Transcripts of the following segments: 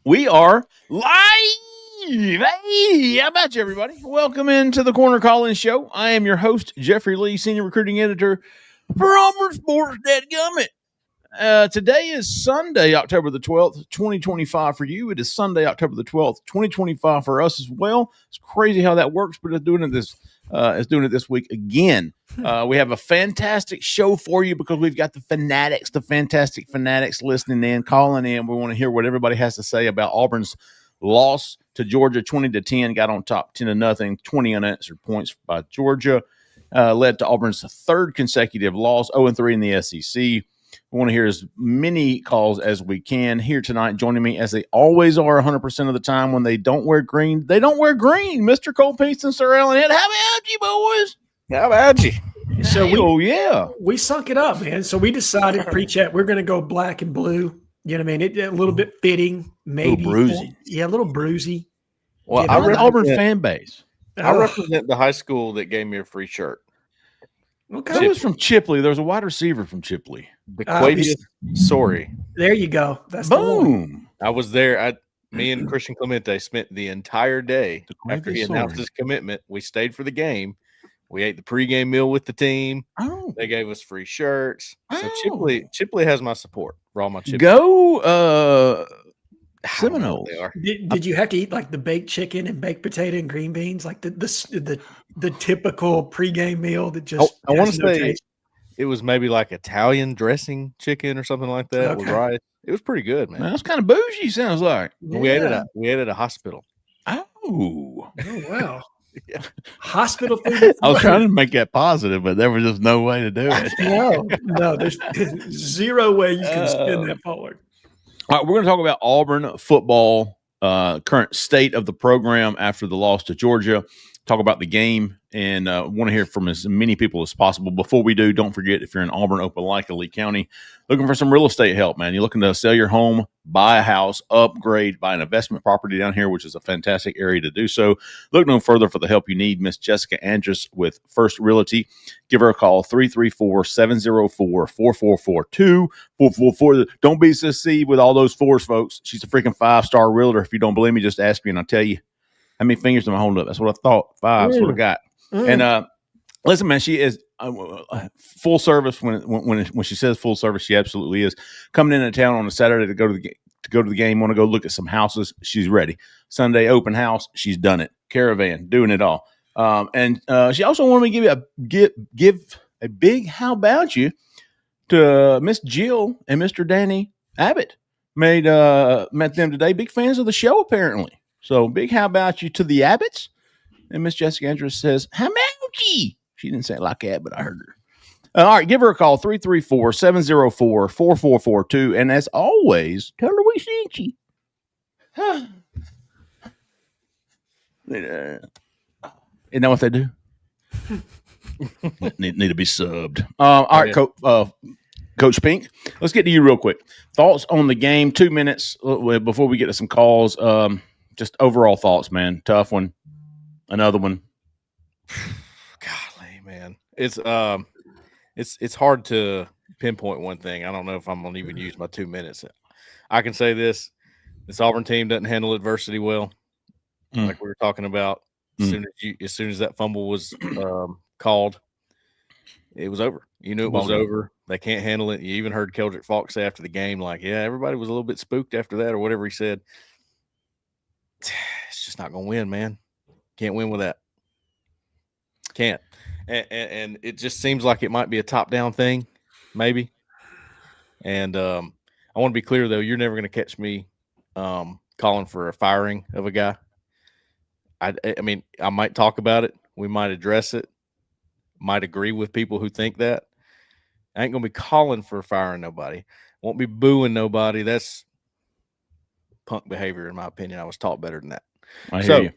We are live. Hey, how about you, everybody? Welcome into the Corner Call-In Show. I am your host, Jeffrey Lee, Senior Recruiting Editor for Auburn Sports. Dadgummit. Today is Sunday, October the 12th, 2025 for you. It is Sunday, October the 12th, 2025 for us as well. It's crazy how that works, but it's doing it this week again. We have a fantastic show for you because we've got the fantastic fanatics listening in, calling in. We want to hear what everybody has to say about Auburn's loss to Georgia, 20-10, got on top 10-0, 20 unanswered points by Georgia, led to Auburn's third consecutive loss, 0-3 in the SEC. We want to hear as many calls as we can here tonight. Joining me, as they always are 100% of the time when they don't wear green, Mr. Cole Pinkston, Sir Allen Head. How about you, boys? How about you? So yeah. We sunk it up, man. So we decided pre-chat we're going to go black and blue. You know what I mean? A little bit fitting, maybe. A little bruisey. Yeah, a little bruisey. Well, I represent Auburn fan base. I represent the high school that gave me a free shirt. Okay. Who was from Chipley? There was a wide receiver from Chipley. Bequadius Sorry. There you go. That's Boom. I was there. Me and Christian Clemente spent the entire day after he announced his commitment. We stayed for the game. We ate the pregame meal with the team. Oh. They gave us free shirts. So Chipley has my support for all my Chipley. Go Seminoles. Did you have to eat like the baked chicken and baked potato and green beans, like the typical pregame meal that just? I want to say it was maybe like Italian dressing chicken or something like that. Okay. With rice. It was pretty good, man. That's kind of bougie. Sounds like We ate at a hospital. Oh wow. Yeah. Hospital food. I was trying to make that positive, but there was just no way to do it. No, there's zero way you can spin that forward. All right, we're going to talk about Auburn football, current state of the program after the loss to Georgia, talk about the game, and want to hear from as many people as possible. Before we do, don't forget, if you're in Auburn, Opelika, Lee County, looking for some real estate help, man, you're looking to sell your home, buy a house, upgrade, buy an investment property down here, which is a fantastic area to do so. Look no further for the help you need. Miss Jessica Andrus with First Realty. Give her a call, 334-704-4442. 444. Don't be deceived with all those fours, folks. She's a freaking 5-star realtor. If you don't believe me, just ask me and I'll tell you. How many fingers am I holding up? That's what I thought. 5. That's what I got. And listen, man, she is full service. When she says full service, she absolutely is. Coming into town on a Saturday to go to the game. Want to go look at some houses? She's ready. Sunday open house. She's done it. Caravan, doing it all. And she also wanted me to give a big how about you to Miss Jill and Mr. Danny Abbott. Met them today. Big fans of the show, apparently. So big how about you to the Abbotts. And Miss Jessica Andrews says, how about you? She didn't say it like that, but I heard her. All right, give her a call, 334-704-4442. And as always, tell her we sent you. Isn't that what they do? need to be subbed. All right, Coach Pink, let's get to you real quick. Thoughts on the game, 2 minutes before we get to some calls. Just overall thoughts, man. Tough one. Another one. Golly, man. It's hard to pinpoint one thing. I don't know if I'm going to even use my 2 minutes. I can say this Auburn team doesn't handle adversity well. Like we were talking about. As soon as that fumble was called, it was over. You knew it was over. They can't handle it. You even heard Keldrick Falk say after the game, like, yeah, everybody was a little bit spooked after that or whatever he said. It's just not going to win, man. Can't win with that. Can't. And it just seems like it might be a top-down thing, maybe. And I want to be clear, though, you're never going to catch me calling for a firing of a guy. I mean, I might talk about it. We might address it. Might agree with people who think that. I ain't going to be calling for firing nobody. Won't be booing nobody. That's punk behavior, in my opinion. I was taught better than that. I hear you.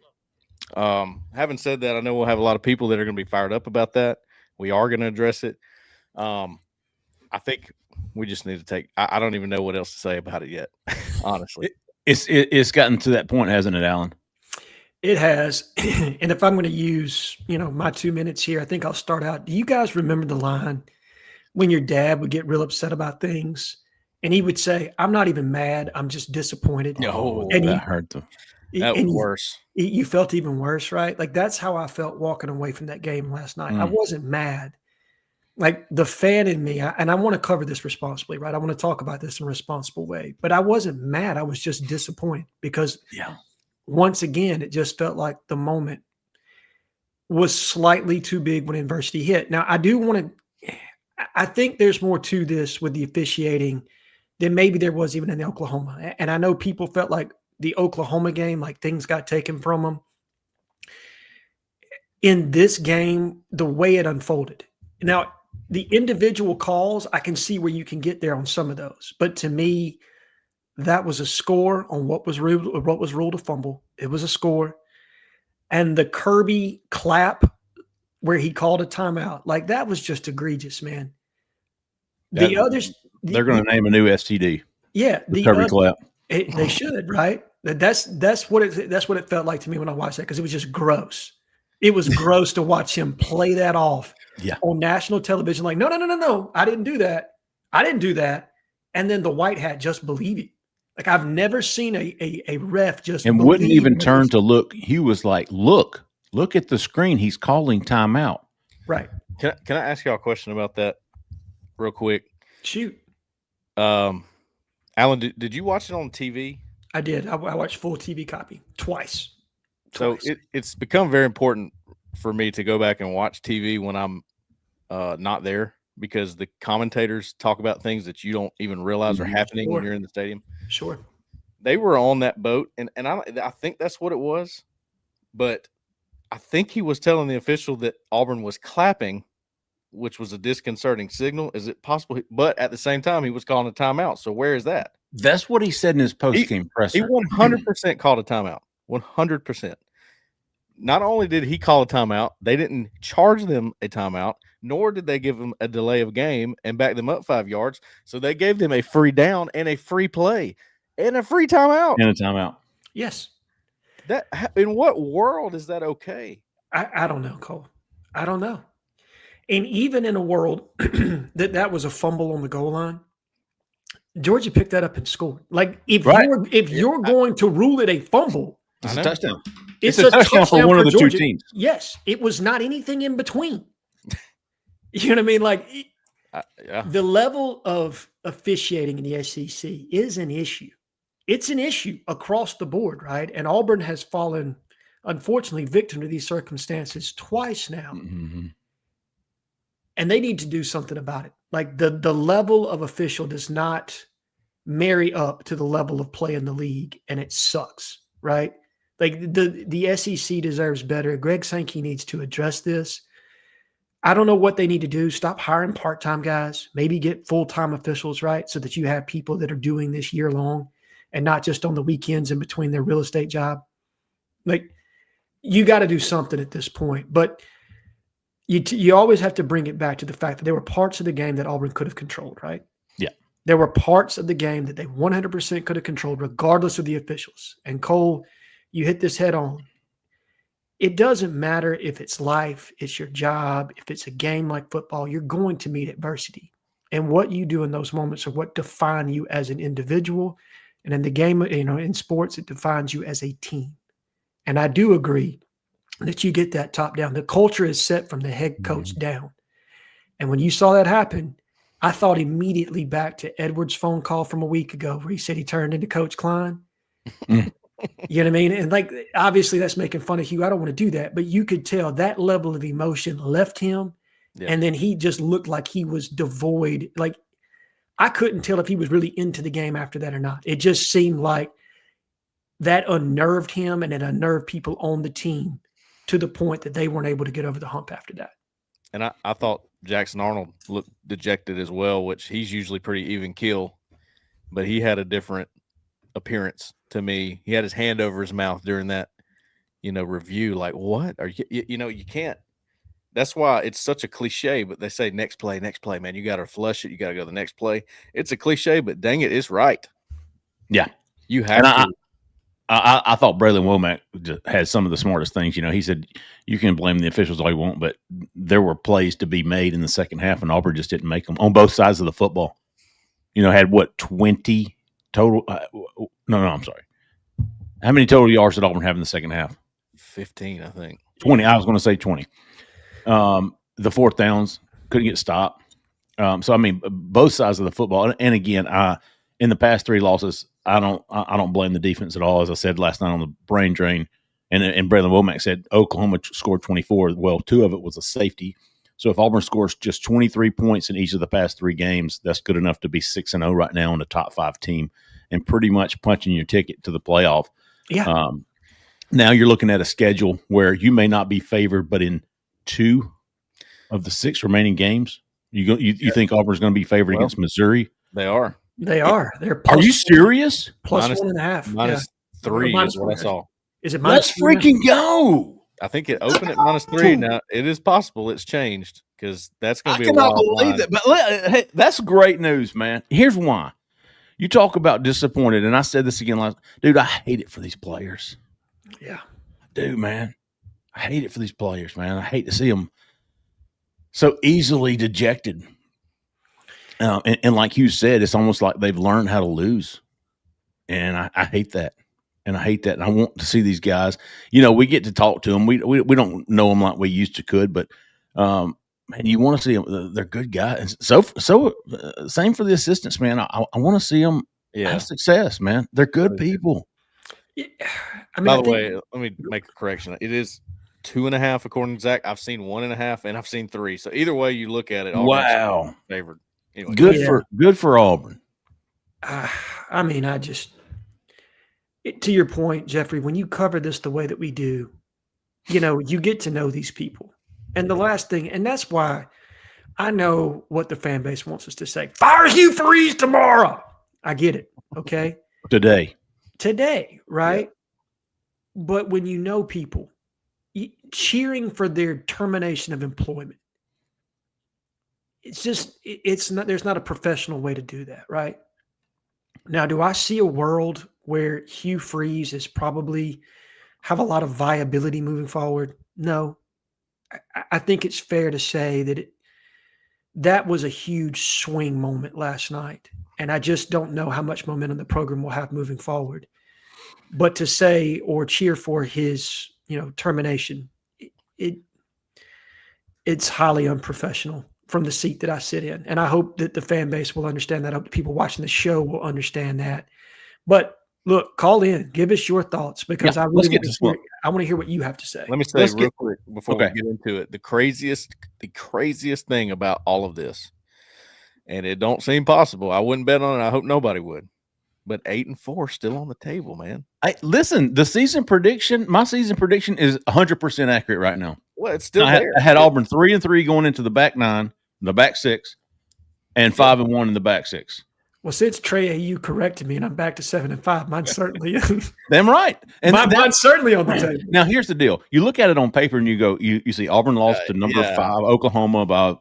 Having said that, I know we'll have a lot of people that are going to be fired up about that. We are going to address it. I think we just need to take – I don't even know what else to say about it yet, honestly. It's gotten to that point, hasn't it, Alan? It has. And if I'm going to use, my 2 minutes here, I think I'll start out. Do you guys remember the line when your dad would get real upset about things And he would say, "I'm not even mad. I'm just disappointed." Oh, and that hurt them. that was and worse. you felt even worse, right? Like that's how I felt walking away from that game last night. I wasn't mad. Like the fan in me, and I want to cover this responsibly, right? I want to talk about this in a responsible way, but I wasn't mad. I was just disappointed because once again, it just felt like the moment was slightly too big when adversity hit. Now, I think there's more to this with the officiating than maybe there was even in Oklahoma. And I know people felt like the Oklahoma game, like things got taken from them. In this game, the way it unfolded. Now, the individual calls, I can see where you can get there on some of those. But to me, that was a score on what was ruled a fumble. It was a score. And the Kirby clap where he called a timeout, like that was just egregious, man. They're going to name a new STD. Yeah, the Kirby clap. They should, right? That's what it felt like to me when I watched that because it was just gross. It was gross to watch him play that off on national television. Like, no, I didn't do that. And then the white hat just believe it. Like I've never seen a ref just and wouldn't even turn to look. He was like, look at the screen. He's calling timeout. Right. Can I ask y'all a question about that real quick? Shoot. Alan, did you watch it on TV? I did. I watched full TV copy twice. So it's become very important for me to go back and watch TV when I'm not there because the commentators talk about things that you don't even realize are happening when you're in the stadium. Sure. They were on that boat, and I think that's what it was. But I think he was telling the official that Auburn was clapping, which was a disconcerting signal. Is it possible? But at the same time, he was calling a timeout. So where is that? That's what he said in his post-game presser. He 100% called a timeout. 100%. Not only did he call a timeout, they didn't charge them a timeout, nor did they give them a delay of game and back them up 5 yards. So they gave them a free down and a free play and a free timeout. And a timeout. Yes. That in what world is that okay? I don't know, Cole. I don't know. And even in a world that was a fumble on the goal line, Georgia picked that up and scored. Like if you're going to rule it a fumble, it's a touchdown. It's a touchdown for one of the Georgia. 2 teams. Yes, it was not anything in between. You know what I mean? Like the level of officiating in the SEC is an issue. It's an issue across the board, right? And Auburn has fallen, unfortunately, victim to these circumstances twice now. Mm-hmm. And they need to do something about it. Like the level of official does not marry up to the level of play in the league, and it sucks, right? Like the SEC deserves better. Greg Sankey needs to address this. I don't know what they need to do. Stop hiring part-time guys. Maybe get full-time officials, right? So that you have people that are doing this year long and not just on the weekends in between their real estate job. Like you got to do something at this point. But you always have to bring it back to the fact that there were parts of the game that Auburn could have controlled, right? Yeah. There were parts of the game that they 100% could have controlled regardless of the officials. And Cole, you hit this head on. It doesn't matter if it's life, it's your job, if it's a game like football, you're going to meet adversity. And what you do in those moments are what define you as an individual. And in the game, in sports, it defines you as a team. And I do agree that you get that top down. The culture is set from the head coach down. And when you saw that happen, I thought immediately back to Edwards' phone call from a week ago where he said he turned into Coach Klein. You know what I mean? And like, obviously that's making fun of Hugh. I don't want to do that, but you could tell that level of emotion left him. Yeah. And then he just looked like he was devoid. Like I couldn't tell if he was really into the game after that or not. It just seemed like that unnerved him and it unnerved people on the team to the point that they weren't able to get over the hump after that. And I thought Jackson Arnold looked dejected as well, which he's usually pretty even keel, but he had a different appearance to me. He had his hand over his mouth during that, review. Like, what are you can't. That's why it's such a cliche, but they say next play, man. You got to flush it. You got to go to the next play. It's a cliche, but dang it, it's right. Yeah. You have to. I thought Braylon Womack had some of the smartest things. He said you can blame the officials all you want, but there were plays to be made in the second half, and Auburn just didn't make them on both sides of the football. had what 20 total? No, I'm sorry. How many total yards did Auburn have in the second half? 15, I think. 20. I was going to say 20. The fourth downs couldn't get stopped. So I mean, both sides of the football. And again, in the past 3 losses, I don't blame the defense at all. As I said last night on the brain drain, and Braylon Womack said Oklahoma scored 24. Well, 2 of it was a safety. So if Auburn scores just 23 points in each of the past 3 games, that's good enough to be 6-0 right now in the top 5 team and pretty much punching your ticket to the playoff. Yeah. Now you're looking at a schedule where you may not be favored, but in 2 of the 6 remaining games, you think Auburn's going to be favored against Missouri? They are. They are. They're Are you serious? Plus 1.5. Minus 3 is what I saw. Is it Let's freaking go. I think it opened at -3. Now it is possible it's changed because that's going to be. I cannot believe that. But hey, that's great news, man. Here's why. You talk about disappointed, and I said this again last. Dude, I hate it for these players. Yeah, I do, man. I hate it for these players, man. I hate to see them so easily dejected. And like you said, it's almost like they've learned how to lose, and I hate that. And I hate that. And I want to see these guys. We get to talk to them. We don't know them like we used to could, but man, you want to see them. They're good guys. So same for the assistants, man. I want to see them have success, man. They're good people. Yeah. By the way, let me make a correction. It is 2.5 according to Zach. I've seen 1.5 and I've seen 3. So either way you look at it, wow, favored. Anyway, good for Auburn. I mean, to your point, Jeffrey, when you cover this the way that we do, you get to know these people. And the last thing, and that's why I know what the fan base wants us to say. Fire Hugh Freeze tomorrow. I get it. Okay. Today, right? Yeah. But when you know people, cheering for their termination of employment, it's not, there's not a professional way to do that, right? Now, do I see a world where Hugh Freeze is probably have a lot of viability moving forward? No. I think it's fair to say that that was a huge swing moment last night. And I just don't know how much momentum the program will have moving forward. But to say or cheer for his, termination, it's highly unprofessional from the seat that I sit in. And I hope that the fan base will understand that. I hope the people watching the show will understand that. But look, call in, give us your thoughts because I want to hear what you have to say. Let me say real quick before we get into it. The craziest thing about all of this, and it don't seem possible. I wouldn't bet on it. I hope nobody would. But 8-4 still on the table, man. Listen, my season prediction is 100% accurate right now. Well, it's still there. I had Auburn 3-3 going into the back 9, the back 6, and 5-1 in the back 6. Well, since Trey AU corrected me and I'm back to 7-5, mine certainly is. Damn right. And mine's certainly on the table. Now, here's the deal. You look at it on paper and you go, you see Auburn lost to number 5, Oklahoma by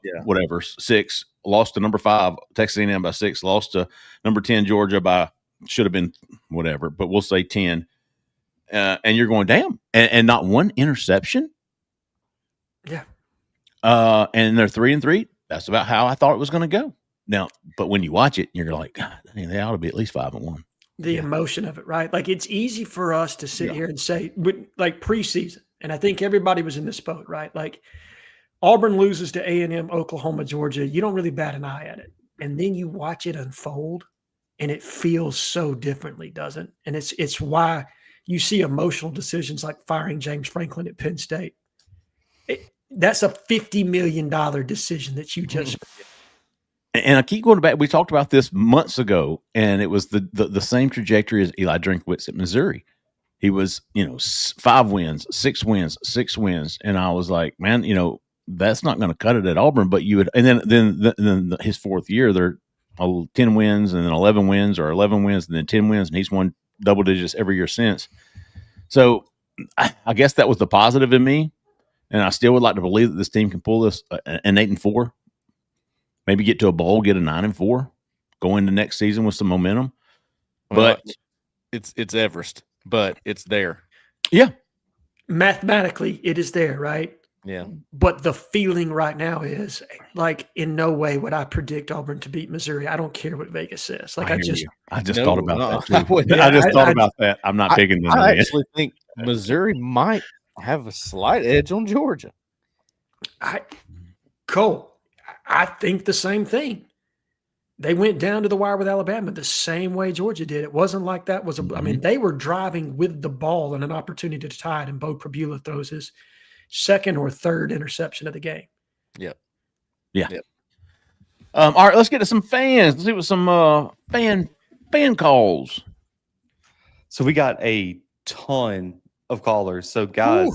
6, lost to number 5, Texas A&M by 6, lost to number 10, Georgia by should have been whatever, but we'll say 10. And you're going, damn. And not one interception? Yeah. And they're 3-3. That's about how I thought it was going to go. Now, but when you watch it, you're like, God, they ought to be at least 5-1. The emotion of it, right? Like it's easy for us to sit here and say, like preseason, and I think everybody was in this boat, right? Like Auburn loses to A&M, Oklahoma, Georgia. You don't really bat an eye at it. And then you watch it unfold and it feels so differently, doesn't? And it's why you see emotional decisions like firing James Franklin at Penn State. That's a $50 million decision that you just And I keep going back. We talked about this months ago, and it was the same trajectory as Eli Drinkwitz at Missouri. He was, 5 wins, 6 wins, 6 wins, and I was like, man, that's not going to cut it at Auburn. But you would, and then his 4th year, they're 10 wins, and then 11 wins, or 11 wins, and then 10 wins, and he's won double digits every year since. So I guess that was the positive in me, and I still would like to believe that this team can pull this an 8-4. Maybe get to a bowl, get a 9-4, go into next season with some momentum. But it's Everest, but it's there. Yeah. Mathematically, it is there, right? Yeah. But the feeling right now is like, in no way would I predict Auburn to beat Missouri. I don't care what Vegas says. Like, I just No, thought about that I too. wouldn't. I just thought I- about that. I'm not picking them. I man. actually think Missouri might have a slight edge on Georgia. Cole, I think the same thing. They went down to the wire with Alabama the same way Georgia did. It wasn't like that was I mean, they were driving with the ball and an opportunity to tie it, and Bo Prabula throws his second or third interception of the game. Yep. Yeah. Yep. All right, let's get to some fans. Let's see what some fan calls. So we got a ton of callers. So guys,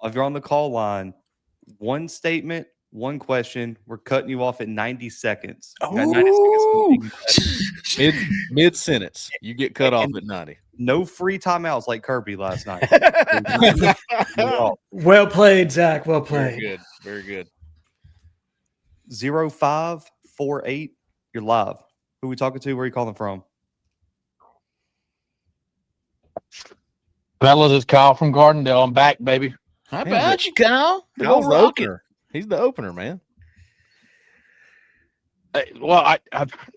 if you're on the call line, one statement, one question. We're cutting you off at 90 seconds. You got 90 seconds. Mid sentence, you get cut off at 90. No free timeouts like Kirby last night. Well played, Zach. Well played. Very good. Very good. 0548. You're live. Who we talking to? Where are you calling from? Fellas, it's Kyle from Gardendale. I'm back, baby. How Man, about you, Kyle? Kyle's the Rocket. opener. He's the opener, man. Well, I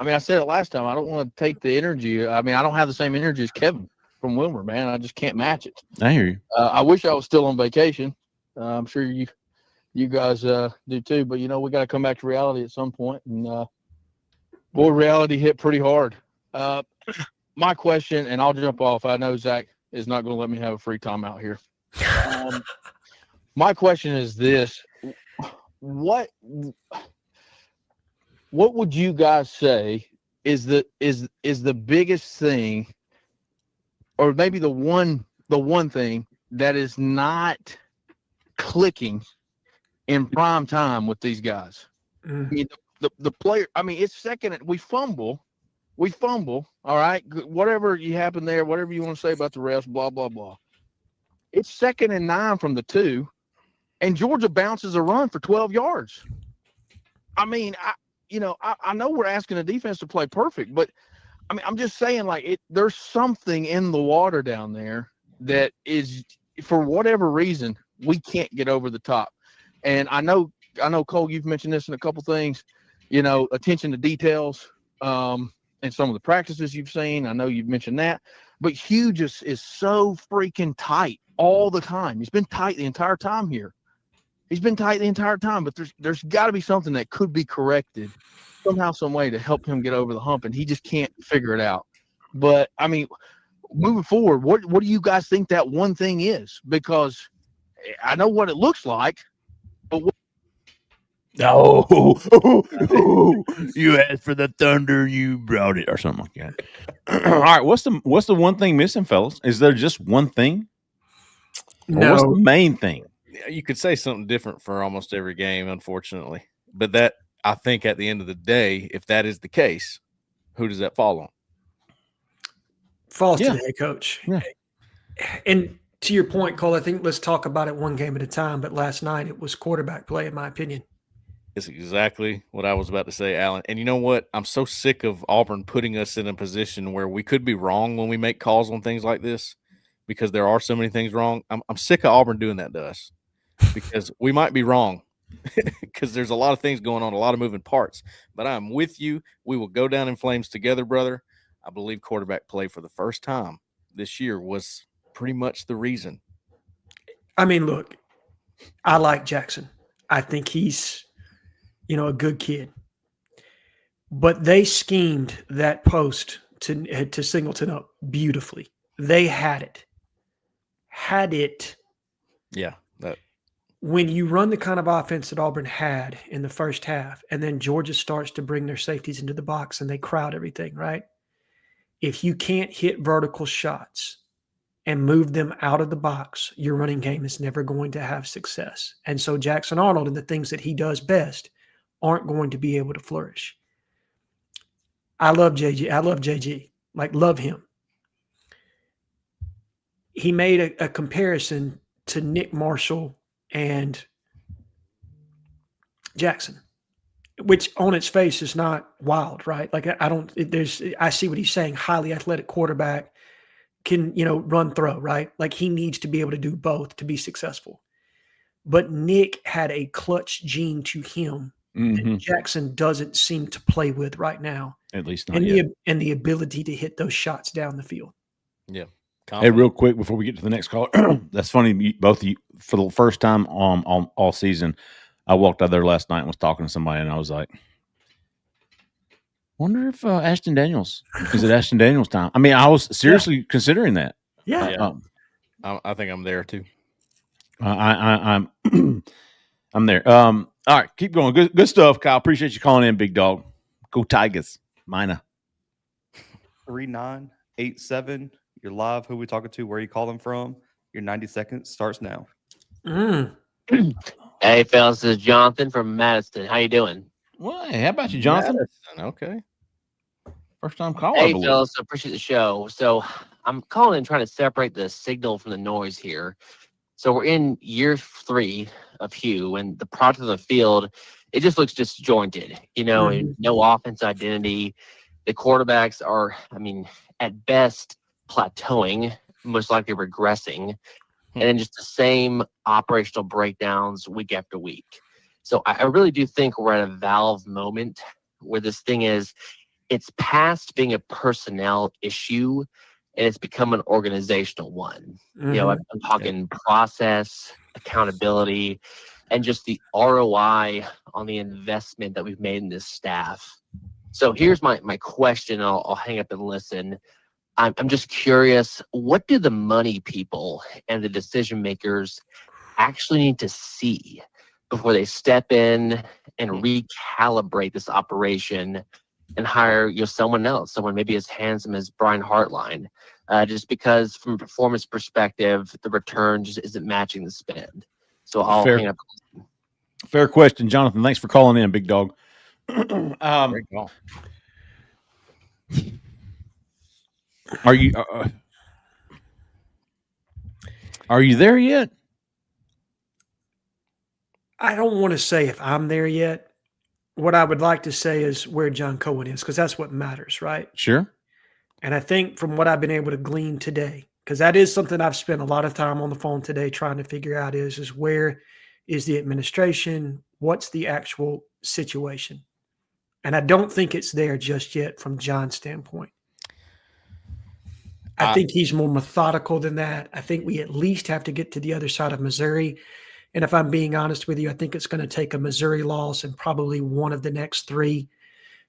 mean, I said it last time. I don't want to take the energy. I mean, I don't have the same energy as Kevin from Wilmer, man. I just can't match it. I hear you. I wish I was still on vacation. I'm sure you guys do too. But you know, we got to come back to reality at some point. And boy, reality hit pretty hard. My question, and I'll jump off. I know Zach is not going to let me have a free time out here. My question is this: what would you guys say is the biggest thing, or maybe the one thing that is not clicking in prime time with these guys? I mean, the player. I mean, it's second. We fumble. All right, whatever you happen there, whatever you want to say about the refs, blah blah blah. It's 2nd and 9 from the 2, and Georgia bounces a run for 12 yards. I mean, I know we're asking the defense to play perfect, but I mean, I'm just saying, like, there's something in the water down there that is, for whatever reason, we can't get over the top. And I know, Cole, you've mentioned this in a couple things, attention to details, and some of the practices you've seen. I know you've mentioned that, but Hugh just is so freaking tight all the time. He's been tight the entire time here. But there's got to be something that could be corrected somehow, some way to help him get over the hump, and he just can't figure it out. But I mean, moving forward, what do you guys think that one thing is? Because I know what it looks like, but Oh, you asked for the thunder, you brought it, or something like that. All right, what's the one thing missing, fellas? Is there just one thing? Or what's the main thing? You could say something different for almost every game, unfortunately. But that, I think, at the end of the day, if that is the case, who does that fall on? Falls to the head coach. Yeah. And to your point, Cole, I think let's talk about it one game at a time. But last night it was quarterback play, in my opinion. It's exactly what I was about to say, Alan. And you know what? I'm so sick of Auburn putting us in a position where we could be wrong when we make calls on things like this, because there are so many things wrong. I'm sick of Auburn doing that to us, because we might be wrong, because there's a lot of things going on, a lot of moving parts. But I'm with you. We will go down in flames together, brother. I believe quarterback play for the first time this year was pretty much the reason. I mean, look, I like Jackson. I think he's, a good kid. But they schemed that post to Singleton up beautifully. They had it. Yeah. When you run the kind of offense that Auburn had in the first half, and then Georgia starts to bring their safeties into the box and they crowd everything, right? If you can't hit vertical shots and move them out of the box, your running game is never going to have success. And so Jackson Arnold and the things that he does best aren't going to be able to flourish. I love JG. Like, love him. He made a comparison to Nick Marshall and Jackson, which on its face is not wild, right? Like, I see what he's saying. Highly athletic quarterback, can, run, throw, right? Like, he needs to be able to do both to be successful. but Nick had a clutch gene to him that Jackson doesn't seem to play with right now. At least not yet. And the ability to hit those shots down the field. Yeah. Hey, real quick before we get to the next caller, that's funny. Both of you, for the first time on all season, I walked out there last night and was talking to somebody, and I was like, "Wonder if Ashton Daniels is it Ashton Daniels time?" I mean, I was seriously considering that. Yeah, I think I'm there too. I'm I'm there. All right, keep going. Good stuff, Kyle. Appreciate you calling in, big dog. Go Tigers, Mina. 3987. You're live. Who we talking to? Where you calling from? Your 90 seconds starts now. Hey, fellas, this is Jonathan from Madison. How you doing? Well, hey, how about you, Jonathan? Madison, okay. First time caller. Hey, fellas, I appreciate the show. So I'm calling and trying to separate the signal from the noise here. So we're in year 3 of Hugh, and the product of the field, it just looks disjointed, and no offense identity. The quarterbacks are, at best plateauing, most likely regressing, and then just the same operational breakdowns week after week. So I really do think we're at a valve moment where this thing it's past being a personnel issue and it's become an organizational one. I'm talking process, accountability, and just the ROI on the investment that we've made in this staff. So here's my question. I'll hang up and listen. I'm just curious, what do the money people and the decision makers actually need to see before they step in and recalibrate this operation and hire someone else, someone maybe as handsome as Brian Hartline, just because from a performance perspective, the return just isn't matching the spend. So I'll hang up. Fair question, Jonathan. Thanks for calling in, big dog. Great call. Are you there yet? I don't want to say if I'm there yet. What I would like to say is where John Cohen is, because that's what matters, right? Sure. And I think from what I've been able to glean today, because that is something I've spent a lot of time on the phone today trying to figure out is where is the administration? What's the actual situation? And I don't think it's there just yet from John's standpoint. I think he's more methodical than that. I think we at least have to get to the other side of Missouri. And if I'm being honest with you, I think it's going to take a Missouri loss and probably one of the next 3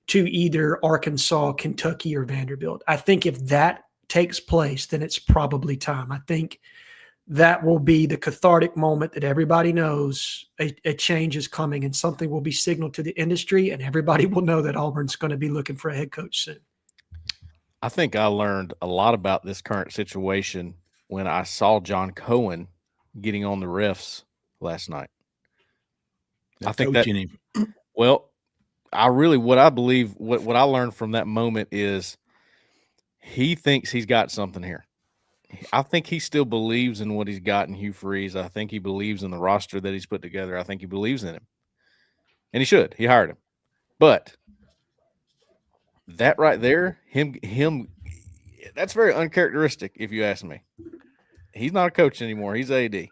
to either Arkansas, Kentucky, or Vanderbilt. I think if that takes place, then it's probably time. I think that will be the cathartic moment that everybody knows a change is coming and something will be signaled to the industry, and everybody will know that Auburn's going to be looking for a head coach soon. I think I learned a lot about this current situation when I saw John Cohen getting on the refs last night. I think that, well, what I believe, what I learned from that moment is he thinks he's got something here. I think he still believes in what he's got in Hugh Freeze. I think he believes in the roster that he's put together. I think he believes in him. And he should. He hired him. But that right there, him, that's very uncharacteristic, if you ask me. He's not a coach anymore. He's AD.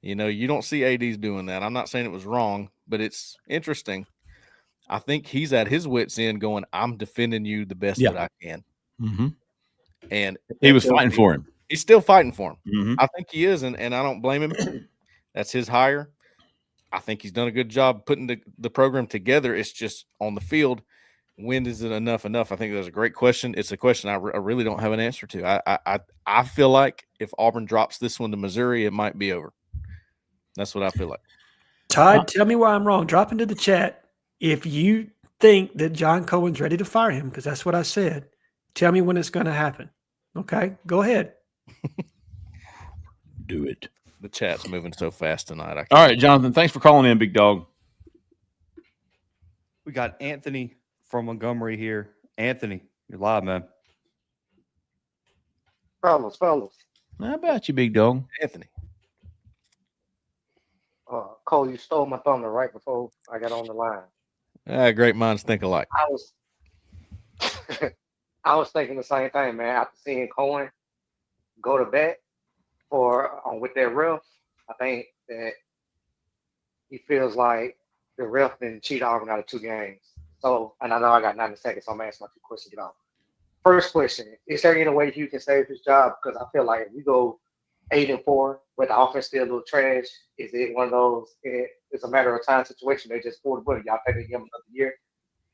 You don't see ADs doing that. I'm not saying it was wrong, but it's interesting. I think he's at his wits' end going, I'm defending you the best that I can. Mm-hmm. And he was fighting for him. He's still fighting for him. Mm-hmm. I think he is, and I don't blame him. That's his hire. I think he's done a good job putting the program together. It's just on the field. When is it enough? I think that's a great question. It's a question I really don't have an answer to. I feel like if Auburn drops this one to Missouri, it might be over. That's what I feel like. Todd, tell me why I'm wrong. Drop into the chat if you think that John Cohen's ready to fire him, because that's what I said. Tell me when it's going to happen. Okay, go ahead. Do it. The chat's moving so fast tonight. All right, Jonathan, thanks for calling in, big dog. We got Anthony from Montgomery here. Anthony, you're live, man. Fellas. How about you, big dog? Anthony. Cole, you stole my thunder right before I got on the line. Great minds think alike. I was thinking the same thing, man. After seeing Cohen go to bat with their refs, I think that he feels like the ref been cheat Auburn out of 2 games. So, and I know I got 90 seconds, so I'm asking my 2 questions. Get off. First question: is there any way Hugh can save his job? Because I feel like if we go 8-4, but the offense still a little trash, is it one of those? It's a matter of time situation. They just pulled the bullet. Y'all think they give him another year?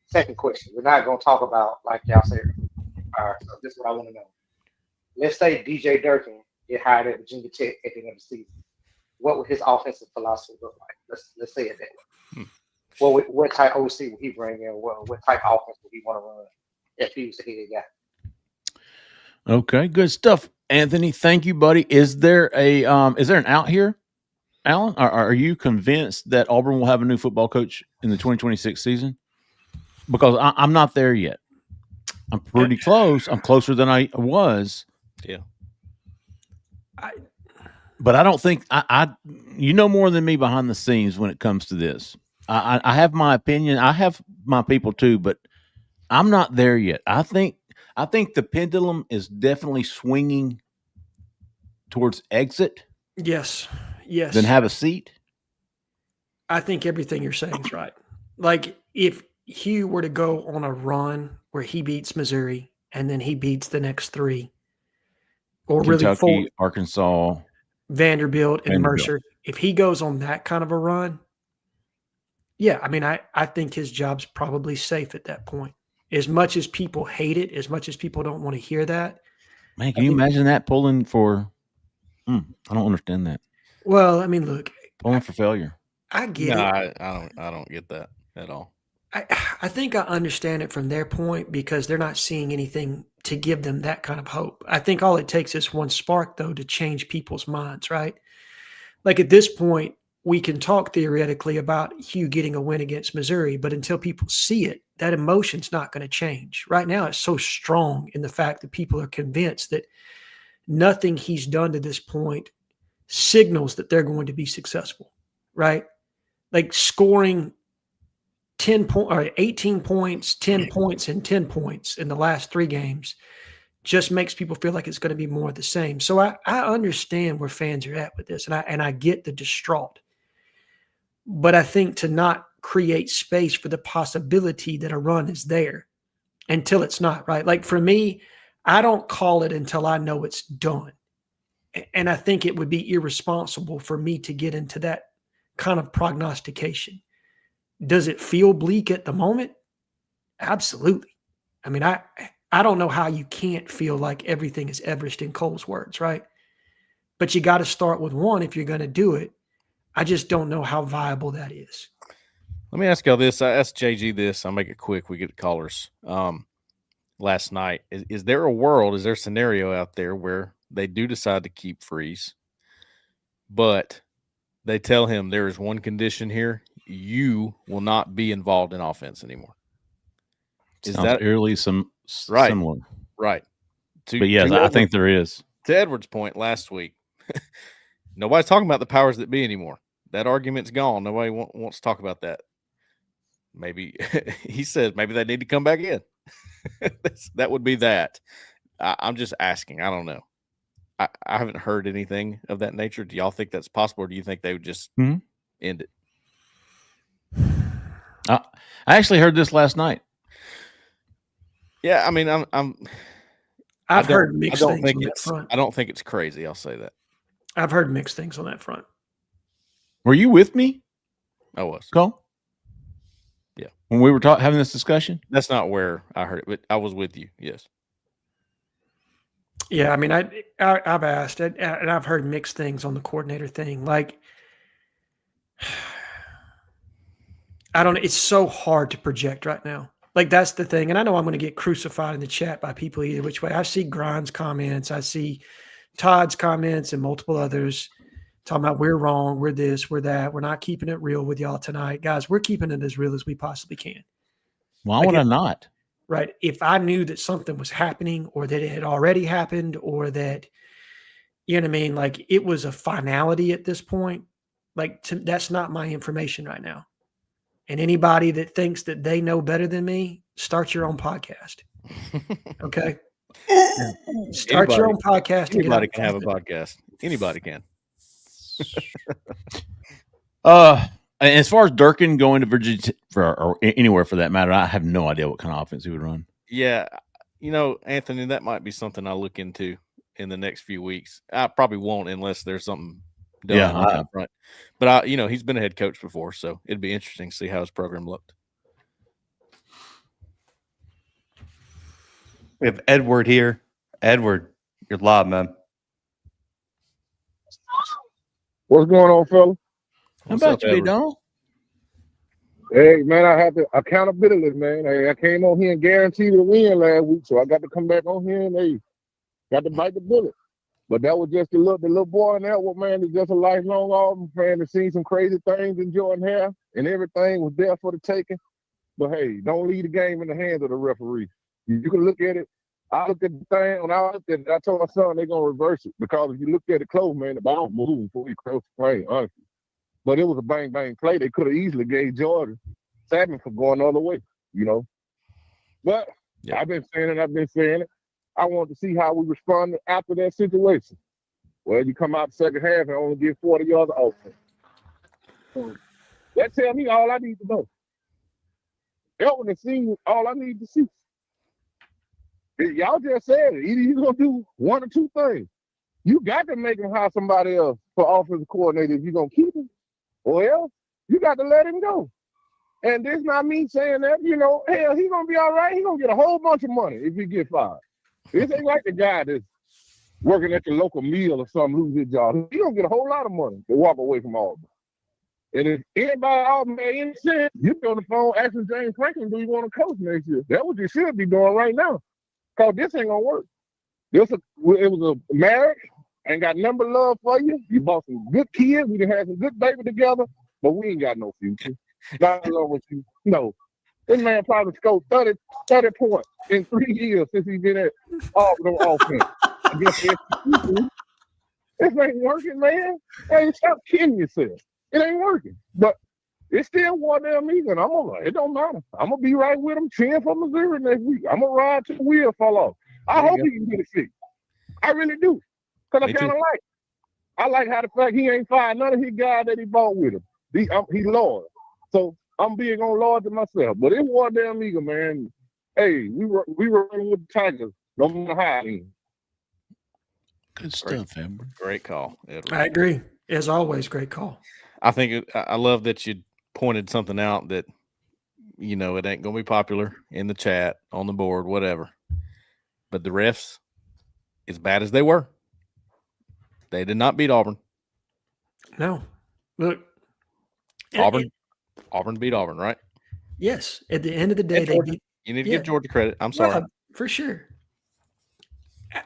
Second question: we're not going to talk about like y'all said. All right, so this is what I want to know. Let's say DJ Durkin get hired at Virginia Tech at the end of the season. What would his offensive philosophy look like? Let's say it that way. What type OC would he bring in? What type of offense would he want to run if he was the head guy? Okay, good stuff, Anthony. Thank you, buddy. Is there an out here, Alan? Are you convinced that Auburn will have a new football coach in the 2026 season? Because I'm not there yet. I'm pretty close. I'm closer than I was. Yeah. But I don't think you know more than me behind the scenes when it comes to this. I have my opinion. I have my people too, but I'm not there yet. I think the pendulum is definitely swinging towards exit. Yes. Then have a seat. I think everything you're saying is right. Like if Hugh were to go on a run where he beats Missouri and then he beats the next 3, or Kentucky, really 4, Arkansas, Vanderbilt, and Mercer. If he goes on that kind of a run, yeah, I mean, I think his job's probably safe at that point. As much as people hate it, as much as people don't want to hear that. Man, can you imagine that pulling for? I don't understand that. Well, I mean, look, pulling for failure. I get it. I don't get that at all. I think I understand it from their point because they're not seeing anything to give them that kind of hope. I think all it takes is one spark, though, to change people's minds, right? Like at this point, we can talk theoretically about Hugh getting a win against Missouri, but until people see it, that emotion's not going to change. Right now, it's so strong in the fact that people are convinced that nothing he's done to this point signals that they're going to be successful, right? Like scoring 18 points, 10 points, and 10 points in the last 3 games just makes people feel like it's going to be more of the same. So I understand where fans are at with this, and I get the distraught. But I think to not create space for the possibility that a run is there until it's not, right? Like for me, I don't call it until I know it's done. And I think it would be irresponsible for me to get into that kind of prognostication. Does it feel bleak at the moment? Absolutely. I mean, I don't know how you can't feel like everything is Everest in Cole's words, right? But you got to start with one if you're going to do it. I just don't know how viable that is. Let me ask y'all this. I asked JG this. I'll make it quick. We get callers. Last night, is there a scenario out there where they do decide to keep Freeze, but they tell him there is one condition here: you will not be involved in offense anymore? Is Sounds that eerily similar? Right. But yes, I think there is. To Edward's point last week, nobody's talking about the powers that be anymore. That argument's gone. Nobody wants to talk about that. Maybe he says maybe they need to come back in. That would be that. I'm just asking. I don't know. I haven't heard anything of that nature. Do y'all think that's possible, or do you think they would just end it? I actually heard this last night. Yeah, I mean, I've heard mixed things on that front. I don't think it's crazy. I'll say that. I've heard mixed things on that front. Were you with me? I was. Cole? Yeah. When we were having this discussion? That's not where I heard it, but I was with you. Yes. Yeah, I mean, I've asked, and I've heard mixed things on the coordinator thing. Like, I don't know. It's so hard to project right now. Like, that's the thing. And I know I'm going to get crucified in the chat by people either which way. I see Grind's comments. I see Todd's comments and multiple others talking about we're wrong, we're this, we're that. We're not keeping it real with y'all tonight. Guys, we're keeping it as real as we possibly can. Why would I not? Right. If I knew that something was happening or that it had already happened or that, you know what I mean? Like it was a finality at this point. Like that's not my information right now. And anybody that thinks that they know better than me, start your own podcast. Okay. Start your own podcast. Anybody can have a podcast. Anybody can. And as far as Durkin going to Virginia or anywhere for that matter, I have no idea what kind of offense he would run. Yeah, Anthony, that might be something I look into in the next few weeks. I probably won't unless there's something done on that front. But he's been a head coach before, so it'd be interesting to see how his program looked. We have Edward here. Edward, you're live, man. What's going on, fella? How about you, Donald? Hey, man, I have to accountability, man. Hey, I came on here and guaranteed a win last week, so I got to come back on here and got to bite the bullet. But that was just the little boy in that one, man, is just a lifelong Auburn fan that's seen some crazy things in Jordan Hare, and everything was there for the taking. But hey, don't leave the game in the hands of the referee. You can look at it. I looked at the thing, when I looked at it, I told my son they're going to reverse it, because if you look at it close, man, the ball moving before you cross the plane, honestly. But it was a bang-bang play. They could have easily gave Jordan Salmon for going the other way, But yeah. I've been saying it. I want to see how we respond after that situation. Well, you come out the second half and only get 40 yards of offense. That tell me all I need to know. Helping to see all I need to see. Y'all just said it. Either you're going to do one or two things. You got to make him hire somebody else for offensive coordinator if you're going to keep him. Or else, you got to let him go. And this not me saying that, hell, he's going to be all right. He's going to get a whole bunch of money if he get fired. This ain't like the guy that's working at the local meal or something, lose his job. He's going to get a whole lot of money to walk away from Auburn. And if anybody Auburn made any sense, you be on the phone asking James Franklin, do you want to coach next year? That's what you should be doing right now. Because this ain't going to work. It was a marriage. Ain't got number love for you. You bought some good kids. We done had some good baby together, but we ain't got no future. Not along with you. No. This man probably scored 30 points in 3 years since he's been at Auburn offense. This ain't working, man. Hey, stop kidding yourself. It ain't working. But it's still one damn eagle. It don't matter. I'm going to be right with him, cheering for Missouri next week. I'm going to ride till the wheel fall off. I hope he can get it fixed. I really do. Because I kind of I like how the fact he ain't fired none of his guys that he bought with him. He loyal. So I'm being on loyal to myself. But it was damn eagle, man. Hey, we were running with the Tigers. No matter how. Good stuff, Amber. Great call, Edward. I agree. As always, great call. I love that you pointed something out that, it ain't going to be popular in the chat, on the board, whatever. But the refs, as bad as they were, they did not beat Auburn. No. Look. Auburn beat Auburn, right? Yes. At the end of the day, they beat. You need to give Georgia credit. I'm sorry. Yeah, for sure.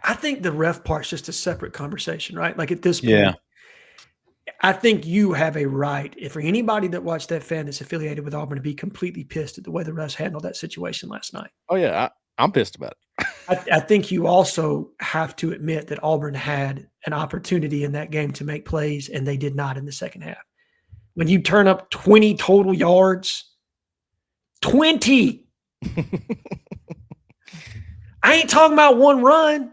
I think the ref part's just a separate conversation, right? Like at this point. Yeah. I think you have a right, if for anybody that watched that fan that's affiliated with Auburn, to be completely pissed at the way the refs handled that situation last night. Oh, yeah. I'm pissed about it. I think you also have to admit that Auburn had an opportunity in that game to make plays, and they did not in the second half. When you turn up 20 total yards, 20. I ain't talking about one run.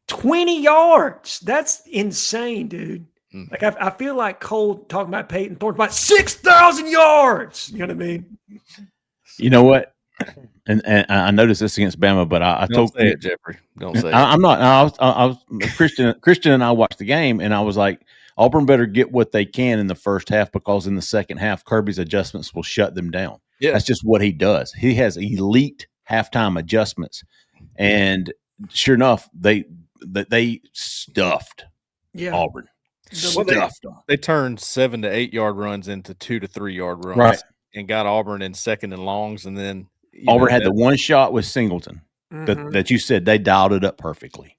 20 yards. That's insane, dude. Like I feel like Cole talking about Peyton Thorne about 6,000 yards. You know what I mean? You know what? And I noticed this against Bama, but I told it, Jeffrey. Don't say it. I'm not. I was Christian and I watched the game, and I was like, Auburn better get what they can in the first half, because in the second half, Kirby's adjustments will shut them down. Yeah, that's just what he does. He has elite halftime adjustments, and sure enough, they stuffed Auburn. They turned 7 to 8 yard runs into 2 to 3 yard runs, right, and got Auburn in second and longs, and then Auburn had the one shot with Singleton that you said they dialed it up perfectly.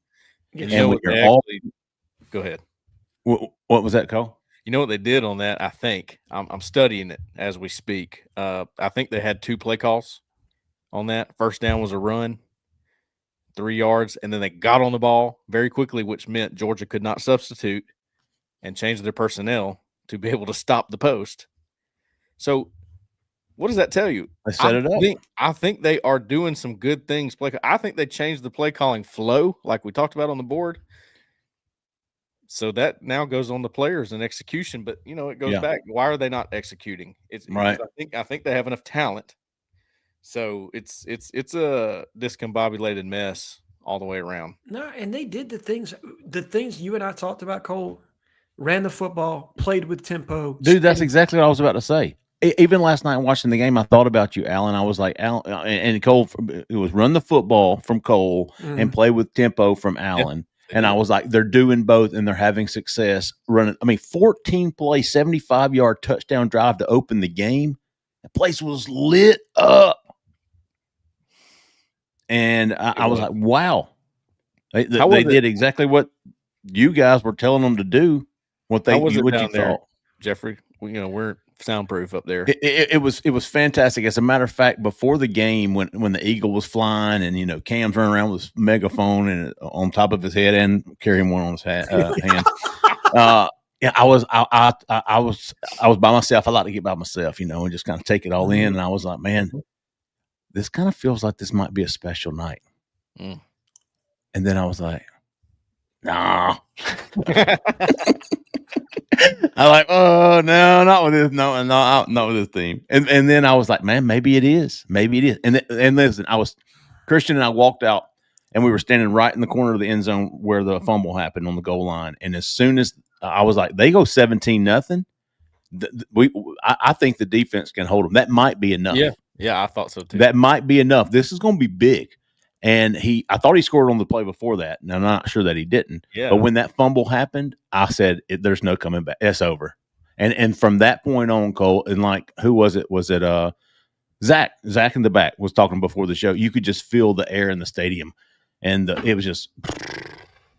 And go ahead. What was that, Cole? You know what they did on that? I think I'm studying it as we speak. I think they had 2 play calls on that. First down was a run, 3 yards, and then they got on the ball very quickly, which meant Georgia could not substitute and change their personnel to be able to stop the post. So what does that tell you? They set it up. I think they are doing some good things. I think they changed the play calling flow, like we talked about on the board, So that now goes on the players and execution, but it goes Yeah. back. Why are they not executing? It's Right. I think they have enough talent. So it's a discombobulated mess all the way around. No, and they did the things you and I talked about, Cole. Ran the football, played with tempo. Dude, that's and- exactly what I was about to say. Even last night watching the game, I thought about you, Alan. I was like, Alan and Cole. It was run the football from Cole and play with tempo from Alan. And I was like, they're doing both, and they're having success running. 14 play, 75-yard touchdown drive to open the game. The place was lit up, and I was like, wow. They did exactly what you guys were telling them to do. What you thought, Jeffrey? We're soundproof up there. It was fantastic. As a matter of fact, before the game, when the eagle was flying and Cam's running around with his megaphone and on top of his head and carrying one on his hand. I was by myself. I like to get by myself, and just kind of take it all in. And I was like, man, this kind of feels like this might be a special night. And then I was like, nah. I'm like, oh no, not with this, no, not with this team. And then I was like, man, maybe it is. And listen, Christian and I walked out, and we were standing right in the corner of the end zone where the fumble happened on the goal line. And as soon as I was like, they go 17-0, I think the defense can hold them. That might be enough. Yeah, I thought so too. That might be enough. This is going to be big. And I thought he scored on the play before that. And I'm not sure that he didn't. Yeah. But when that fumble happened, I said, there's no coming back. It's over. And from that point on, Cole, and like, who was it? Was it Zach? Zach in the back was talking before the show. You could just feel the air in the stadium. And it was just,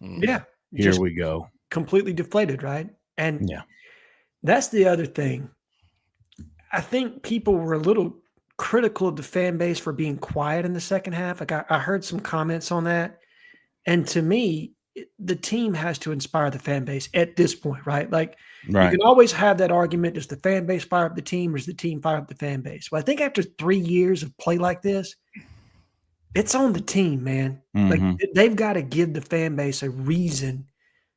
yeah, here just we go. completely deflated, right? And yeah, that's the other thing. I think people were a little critical of the fan base for being quiet in the second half. Like I heard some comments on that. And to me, the team has to inspire the fan base at this point, right? Like you can always have that argument. Does the fan base fire up the team or does the team fire up the fan base? Well, I think after 3 years of play like this, it's on the team, man. Like they've got to give the fan base a reason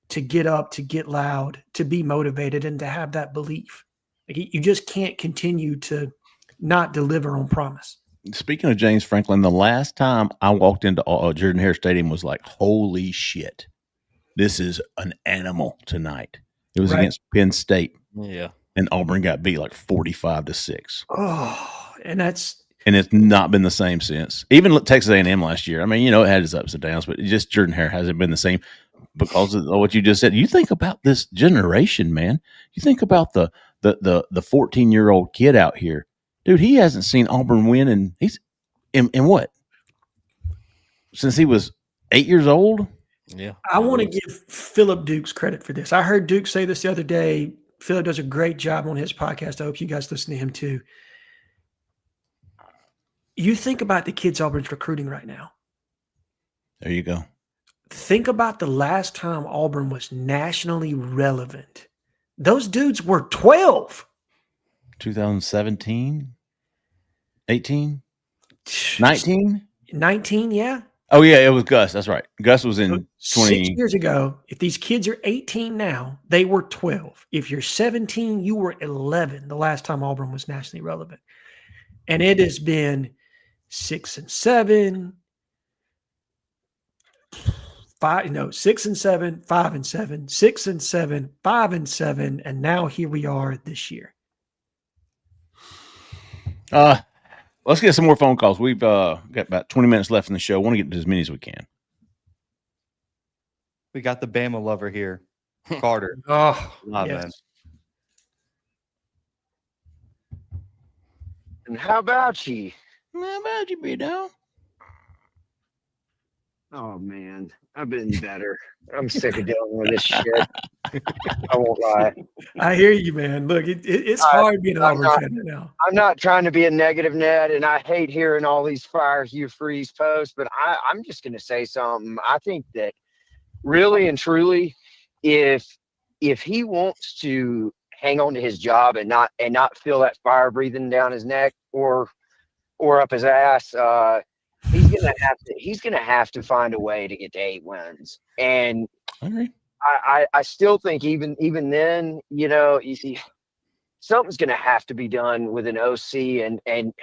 to get up, to get loud, to be motivated, and to have that belief. Like you just can't continue to not deliver on promise. Speaking of James Franklin, the last time I walked into Jordan-Hare Stadium was like, holy shit, this is an animal tonight. It was against Penn State. Yeah. And Auburn got beat like 45-6. Oh, and it's not been the same since. Even Texas A&M last year. I mean, it had its ups and downs, but just Jordan-Hare hasn't been the same because of what you just said. You think about this generation, man. You think about the 14-year-old kid out here. Dude, he hasn't seen Auburn win, and he's in what? Since he was 8 years old? Yeah. I want to give Philip Dukes credit for this. I heard Duke say this the other day. Philip does a great job on his podcast. I hope you guys listen to him too. You think about the kids Auburn's recruiting right now. There you go. Think about the last time Auburn was nationally relevant. Those dudes were 12. 2017? 18? 19? 19, yeah. Oh, yeah, it was Gus. That's right. Gus was in 20. 6 years ago. If these kids are 18 now, they were 12. If you're 17, you were 11 the last time Auburn was nationally relevant. And it has been 6 and 7, 6 and 7, 5 and 7, 6 and 7, 5 and 7, and now here we are this year. Let's get some more phone calls. We've got about 20 minutes left in the show. I want to get to as many as we can. We got the Bama lover here, Carter. Oh, man. And how about you? How about you, B-Dog? Oh, man. I've been better. I'm sick of dealing with this shit. I won't lie. I hear you, man. Look, it's hard being an Auburn fan right now. I'm not trying to be a negative Ned, and I hate hearing all these fires you freeze posts, but I'm just going to say something. I think that really and truly, if he wants to hang on to his job and not feel that fire breathing down his neck or up his ass, he's gonna have to find a way to get to 8 wins. And I agree. I still think even then, something's going to have to be done with an OC, and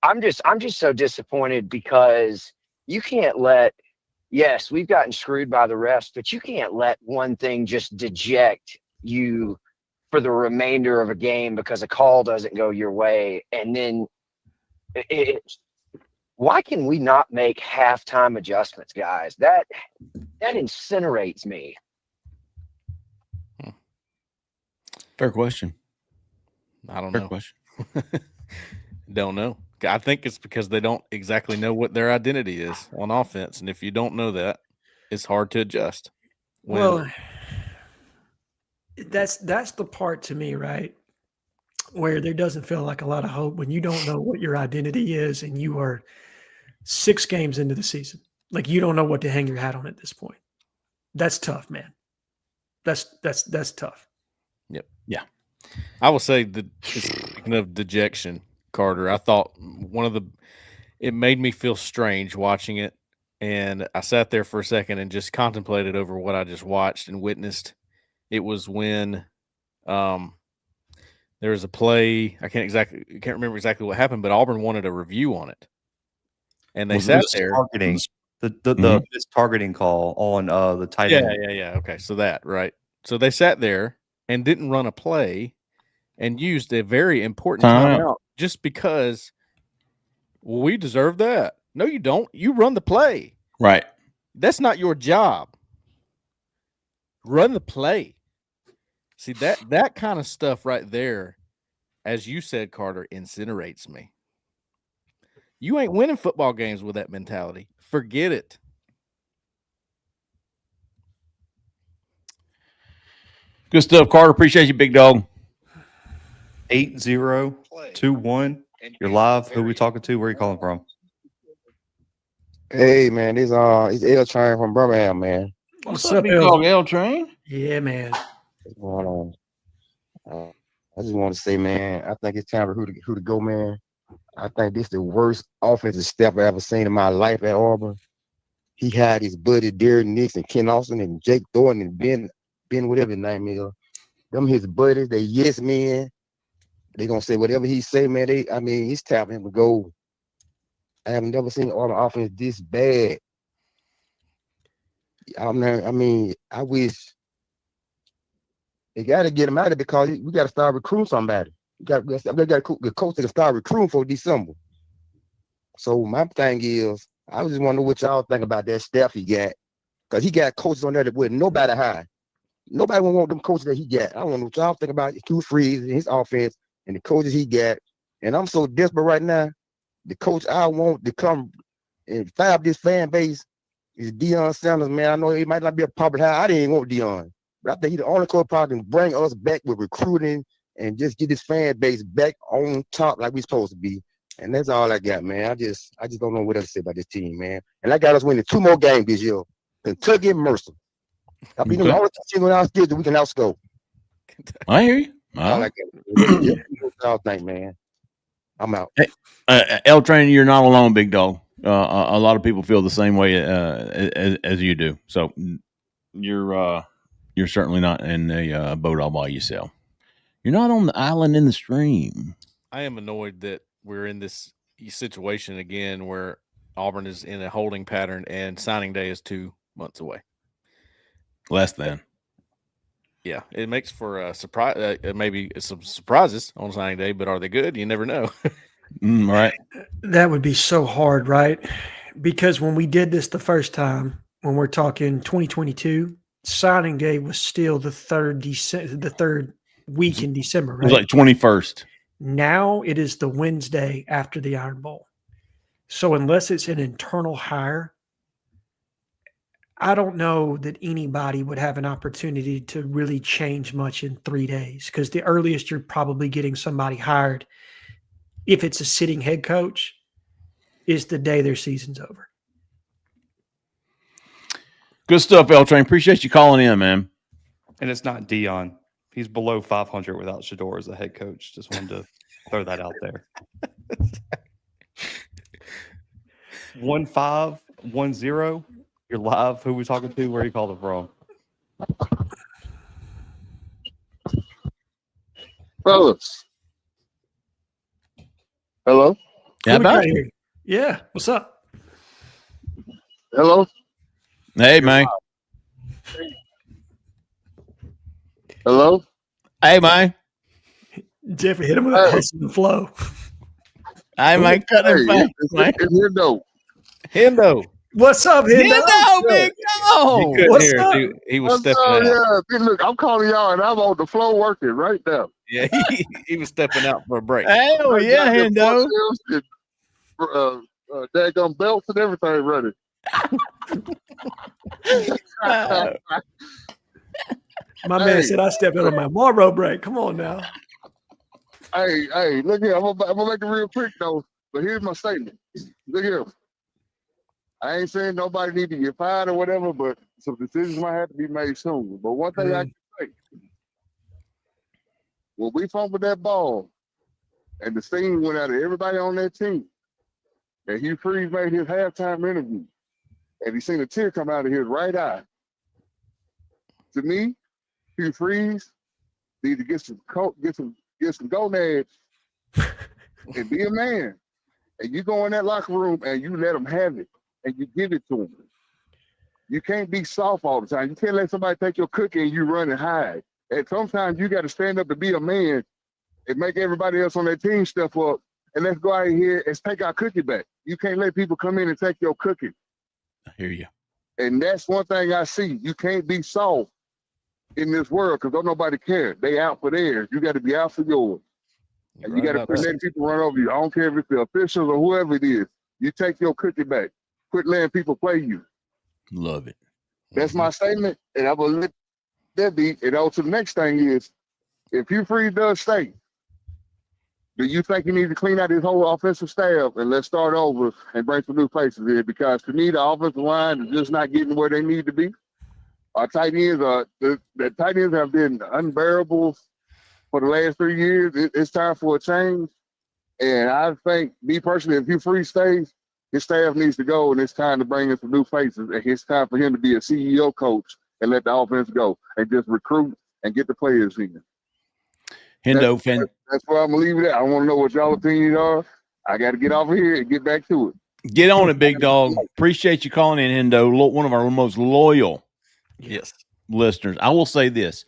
I'm just so disappointed because you can't let. Yes, we've gotten screwed by the refs, but you can't let one thing just deject you for the remainder of a game because a call doesn't go your way, and then why can we not make halftime adjustments, guys? That incinerates me. Fair question. I don't Fair know. question. Don't know. I think it's because they don't exactly know what their identity is on offense, and if you don't know that, it's hard to adjust. Well, that's the part to me, right? Where there doesn't feel like a lot of hope when you don't know what your identity is and you are 6 games into the season. Like you don't know what to hang your hat on at this point. That's tough, man. That's tough. Yep. Yeah. I will say that speaking of dejection, Carter, I thought it made me feel strange watching it. And I sat there for a second and just contemplated over what I just watched and witnessed. It was when there was a play. I can't remember exactly what happened, but Auburn wanted a review on it. And they sat there. Targeting. The mistargeting call on the tight end. Yeah. Okay. So that, right. So they sat there and didn't run a play and used a very important timeout just because we deserve that. No, you don't. You run the play. Right. That's not your job. Run the play. See, that kind of stuff right there, as you said, Carter, incinerates me. You ain't winning football games with that mentality. Forget it. Good stuff, Carter. Appreciate you, big dog. 8021. You're live. Who we talking to? Where are you calling from? Hey man, it's L Train from Birmingham, man. What's up, big dog? L Train? Yeah, man. What's going on? I just want to say, man, I think it's time for who to go, man. I think this is the worst offensive step I ever seen in my life at Auburn. He had his buddy Derek Nix and Ken Austin and Jake Thornton and Ben whatever his name is. Them his buddies, they yes men. They gonna say whatever he say, man. He's tapping him to go. I have never seen Auburn offense this bad. I wish they got to get him out of it because we got to start recruiting somebody. We got the coach to start recruiting for December. So my thing is, I just wonder what y'all think about that staff he got, because he got coaches on there that would nobody hire. Nobody will want them coaches that he got. I don't know what y'all think about Hugh Freeze and his offense and the coaches he got. And I'm so desperate right now. The coach I want to come and fire up this fan base is Deion Sanders, man. I know it might not be a popular hire. I didn't want Deion, but I think he's the only coach probably can bring us back with recruiting and just get this fan base back on top like we're supposed to be. And that's all I got, man. I just don't know what else to say about this team, man. And I got us winning 2 more games this year. Kentucky and Mercer. I mean, the only team when I was that we can outscore. I hear you. All I got. What y'all think, man? I'm out. Hey, L Train, you're not alone, big dog. A lot of people feel the same way as you do. So you're certainly not in a boat all by yourself. You're not on the island in the stream. I am annoyed that we're in this situation again where Auburn is in a holding pattern and signing day is 2 months away. Less than. Yeah, it makes for a surprise. Maybe some surprises on signing day, but are they good? You never know. Right. That would be so hard, right? Because when we did this the first time, when we're talking 2022, signing day was still the third week in December, right? It was like 21st. Now it is the Wednesday after the Iron Bowl. So unless it's an internal hire, I don't know that anybody would have an opportunity to really change much in 3 days, because the earliest you're probably getting somebody hired, if it's a sitting head coach, is the day their season's over. Good stuff, L Train. Appreciate you calling in, man. And it's not Dion. He's below 500 without Shador as a head coach. Just wanted to throw that out there. 1510. You're live. Who we talking to? Where are you calling from? Fellas. Hello? Yeah, Who we got about here? Yeah. What's up? Hello? Hey, man. Hello? Hey, man. Jeffrey, hit him with that Hey. hustle and flow. Hey, man. Cut them Hey, face, man. it's here though. Hendo. What's up, Hendo? Hendo, big You dog. couldn't What's hear up? it. He was What's stepping up? out. Yeah. Hey, look, I'm calling y'all and I'm on the floor working right now. Yeah, he was stepping out for a break. Hell I yeah, got the Hendo. forklifts and, daggum belts and everything ready. My man Hey. said I stepped out on my Marlboro break. Come on now. Hey, look here. I'm gonna make it real quick though. But here's my statement. Look here. I ain't saying nobody need to get fired or whatever, but some decisions might have to be made soon. But one thing I can say, when we fumbled that ball and the steam went out of everybody on that team, and Hugh Freeze made his halftime interview, and he seen a tear come out of his right eye. To me, Hugh Freeze need to get some gonads and be a man. And you go in that locker room and you let them have it and you give it to them. You can't be soft all the time. You can't let somebody take your cookie and you run and hide. And sometimes you got to stand up and be a man and make everybody else on that team step up and let's go out here and take our cookie back. You can't let people come in and take your cookie. I hear you. And that's one thing I see. You can't be soft in this world because don't nobody care. They out for theirs. You got to be out for yours. And you got to quit letting people run over you. I don't care if it's the officials or whoever it is. You take your cookie back. Quit letting people play you. Love it. That's my statement, and I'm going to let that be. And also the next thing is, if Hugh Freeze does stay, do you think you need to clean out his whole offensive staff and let's start over and bring some new faces in? Because to me, the offensive line is just not getting where they need to be. Our tight ends the tight ends have been unbearable for the last 3 years. It's time for a change. And I think, me personally, if Hugh Freeze stays, his staff needs to go, and it's time to bring in some new faces. And it's time for him to be a CEO coach and let the offense go and just recruit and get the players in. Hendo, That's where I'm going to leave it at. I want to know what y'all opinions are. I got to get off of here and get back to it. get on it, big dog. Appreciate you calling in, Hendo. One of our most loyal listeners. I will say this.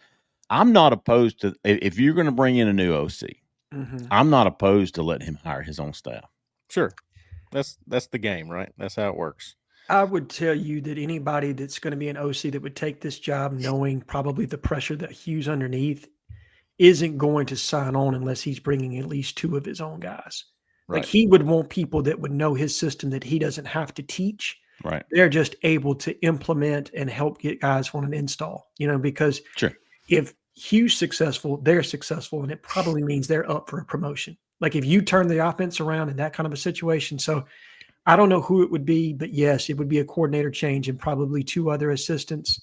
I'm not opposed to, if you're going to bring in a new OC, I'm not opposed to letting him hire his own staff. Sure. That's the game, right? That's how it works. I would tell you that anybody that's going to be an OC that would take this job knowing probably the pressure that Hugh's underneath isn't going to sign on unless he's bringing at least 2 of his own guys. Right. Like he would want people that would know his system that he doesn't have to teach. Right. They're just able to implement and help get guys on an install, because if Hugh's successful, they're successful, and it probably means they're up for a promotion. Like if you turn the offense around in that kind of a situation. So I don't know who it would be, but yes, it would be a coordinator change and probably 2 other assistants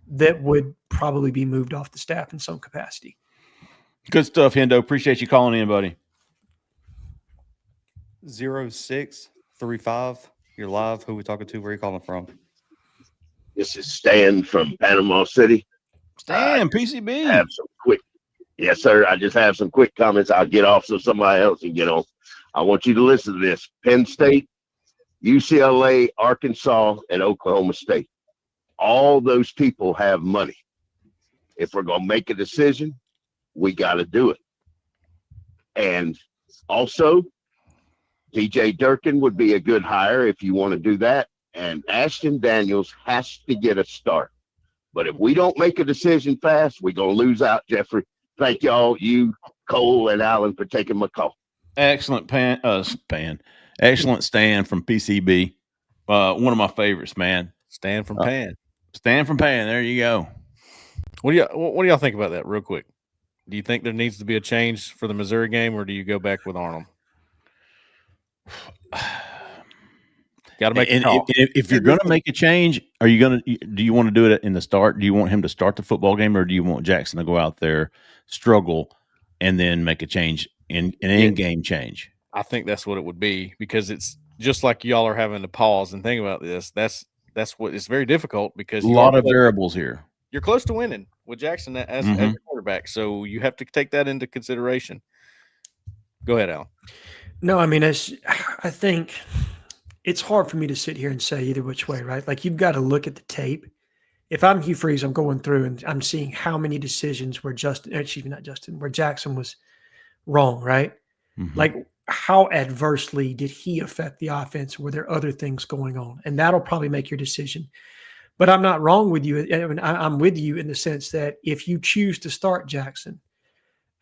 that would probably be moved off the staff in some capacity. Good stuff, Hendo. Appreciate you calling in, buddy. 0635. You're live. Who we talking to? Where are you calling from? This is Stan from Panama City. Stan, PCB. Have some quick, yes, sir. I just have some quick comments. I'll get off so somebody else can get on. I want you to listen to this. Penn State, UCLA, Arkansas, and Oklahoma State. All those people have money. If we're going to make a decision, we got to do it. And also, DJ Durkin would be a good hire if you want to do that. And Ashton Daniels has to get a start. But if we don't make a decision fast, we're going to lose out, Jeffrey. Thank y'all, you, Cole, and Alan, for taking my call. Excellent Excellent Stan from PCB. One of my favorites, man. Stan from Pan. Stan from Pan. There you go. What do y'all think about that real quick? Do you think there needs to be a change for the Missouri game, or do you go back with Arnold? Got to make a call. If you're going to make a change, do you want to do it in the start? Do you want him to start the football game, or do you want Jackson to go out there, struggle, and then make a change an in-game change? I think that's what it would be, because it's just like y'all are having to pause and think about this. That's what it's very difficult, because a lot of variables here. you're close to winning with Jackson as your quarterback. So you have to take that into consideration. Go ahead, Alan. No, I mean, I think it's hard for me to sit here and say either which way, right? Like, you've got to look at the tape. If I'm Hugh Freeze, I'm going through and I'm seeing how many decisions where where Jackson was wrong, right? Like, how adversely did he affect the offense? Were there other things going on? And that'll probably make your decision. But I'm not wrong with you. I mean, I'm with you in the sense that if you choose to start Jackson,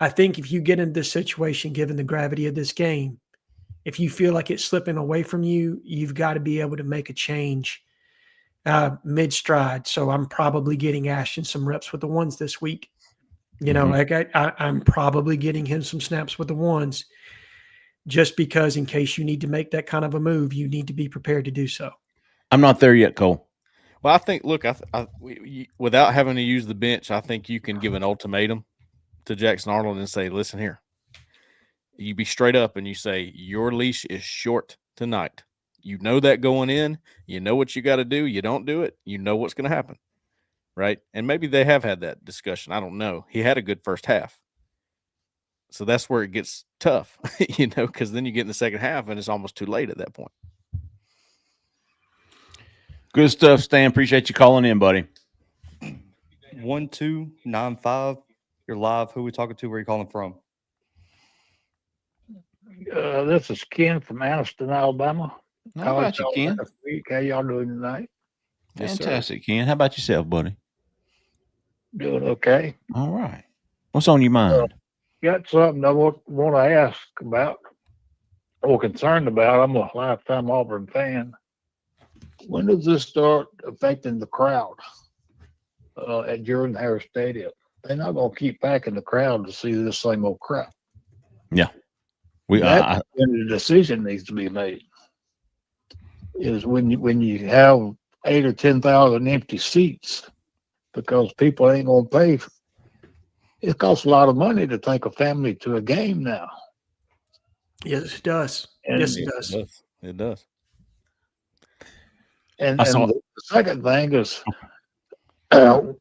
I think if you get into this situation, given the gravity of this game, if you feel like it's slipping away from you, you've got to be able to make a change mid-stride. So I'm probably getting Ashton some reps with the ones this week. You know, like I'm probably getting him some snaps with the ones just because in case you need to make that kind of a move, you need to be prepared to do so. I'm not there yet, Cole. Well, I think, look, without having to use the bench, I think you can give an ultimatum to Jackson Arnold and say, listen here. You be straight up and you say, your leash is short tonight. You know that going in. You know what you got to do. You don't do it. You know what's going to happen, right? And maybe they have had that discussion. I don't know. He had a good first half. So that's where it gets tough, you know, because then you get in the second half and it's almost too late at that point. Good stuff, Stan. Appreciate you calling in, buddy. 1295. You're live. Who are we talking to? Where are you calling from? This is Ken from Anniston, Alabama. How about you, Ken? How y'all doing tonight? Fantastic, Ken. How about yourself, buddy? Doing okay. All right. What's on your mind? Got something I want to ask about or concerned about. I'm a lifetime Auburn fan. When does this start affecting the crowd at Jordan-Hare Stadium? They're not going to keep packing the crowd to see this same old crowd. Yeah. When the decision needs to be made is when you have 8,000 or 10,000 empty seats because people ain't going to pay. It costs a lot of money to take a family to a game now. Yes, it does. And yes, it does. It does. And the second thing is, I'm